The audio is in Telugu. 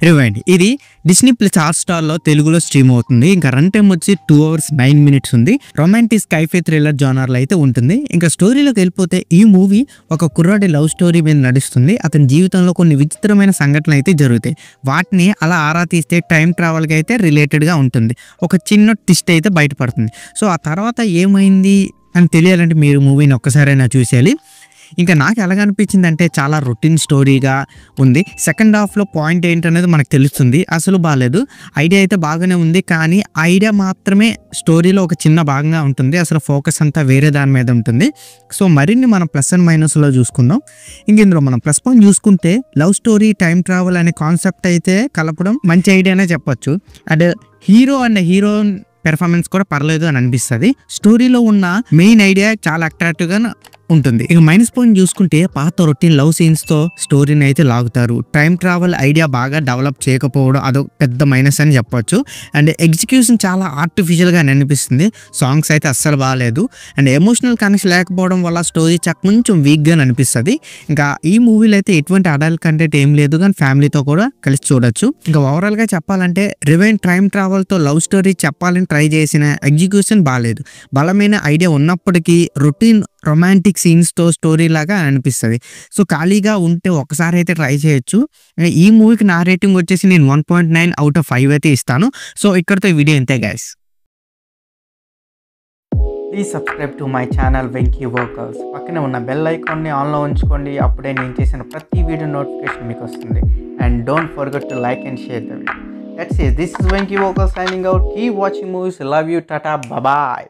రివైండ్ ఇది డిస్నీ ప్లస్ హాట్‌స్టార్‌లో తెలుగులో స్ట్రీమ్ అవుతుంది. ఇంకా రన్ టైమ్ వచ్చి 2 hours 9 minutes ఉంది. రొమాంటిక్ స్కైఫై థ్రిల్లర్ జానర్‌లో అయితే ఉంటుంది. ఇంకా స్టోరీలోకి వెళ్ళిపోతే ఈ మూవీ ఒక కుర్రాడి లవ్ స్టోరీ మీద నడుస్తుంది. అతని జీవితంలో కొన్ని విచిత్రమైన సంఘటనలు అయితే జరుగుతాయి. వాటిని అలా ఆరా తీస్తే టైం ట్రావెల్‌కి అయితే రిలేటెడ్‌గా ఉంటుంది. ఒక చిన్న ట్విస్ట్ అయితే బయటపడుతుంది. సో ఆ తర్వాత ఏమైంది అని తెలియాలంటే మీరు మూవీని ఒక్కసారైనా చూసేయాలి. ఇంకా నాకు ఎలాగనిపించిందంటే చాలా రొటీన్ స్టోరీగా ఉంది. సెకండ్ హాఫ్‌లో పాయింట్ ఏంటనేది మనకు తెలుస్తుంది. అసలు బాలేదు. ఐడియా అయితే బాగానే ఉంది. కానీ ఐడియా మాత్రమే స్టోరీలో ఒక చిన్న భాగంగా ఉంటుంది. అసలు ఫోకస్ అంతా వేరే దాని మీద ఉంటుంది. సో మరిన్ని మనం ప్లస్ అండ్ మైనస్‌లో చూసుకుందాం. ఇందులో మనం ప్లస్ పాయింట్ చూసుకుంటే లవ్ స్టోరీ, టైం ట్రావెల్ అనే కాన్సెప్ట్ అయితే కలపడం మంచి ఐడియానే చెప్పొచ్చు. And hero and heroine performance కూడా పర్లేదు అని అనిపిస్తుంది. స్టోరీలో ఉన్న మెయిన్ ఐడియా చాలా అట్రాక్టివ్గా ఉంటుంది. ఇక మైనస్ పాయింట్ చూసుకుంటే పాత రొటీన్ లవ్ సీన్స్ తో స్టోరీని అయితే లాగుతారు. టైం ట్రావెల్ ఐడియా బాగా డెవలప్ చేయకపోవడం అదొక పెద్ద మైనస్ అని చెప్పొచ్చు. అండ్ ఎగ్జిక్యూషన్ చాలా ఆర్టిఫిషియల్ గా అనిపిస్తుంది. సాంగ్స్ అయితే అస్సలు బాగాలేదు. అండ్ ఎమోషనల్ కనెక్షన్ లేకపోవడం వల్ల స్టోరీ కొంచెం వీక్ గా అనిపిస్తుంది. ఇంకా ఈ మూవీలో అయితే ఎటువంటి అడల్ట్ కంటెంట్ ఏం లేదు, కానీ ఫ్యామిలీతో కూడా కలిసి చూడొచ్చు. ఇంకా ఓవరాల్ గా చెప్పాలంటే రివైన్ టైం ట్రావెల్ తో లవ్ స్టోరీ చెప్పాలని ట్రై చేసిన ఎగ్జిక్యూషన్ బాగాలేదు. బలమైన ఐడియా ఉన్నప్పటికీ రొటీన్ రొమాంటిక్ సీన్స్తో స్టోరీ లాగా అనిపిస్తుంది. సో ఖాళీగా ఉంటే ఒకసారి అయితే ట్రై చేయొచ్చు. ఈ మూవీకి నా రేటింగ్ వచ్చేసి నేను 1.9 out of 5 అయితే ఇస్తాను. సో ఇక్కడితో ఈ వీడియో ఇంతే guys. Please subscribe to my channel Venky vocals. పక్కనే ఉన్న బెల్ ఐకాన్ని ఆన్లో ఉంచుకోండి. అప్పుడే నేను చేసిన ప్రతి వీడియో నోటిఫికేషన్ మీకు వస్తుంది. And don't forget to like and share the video. That's it. This is Venky Vocal signing out. Keep watching movies. Love you. Tata. Bye bye.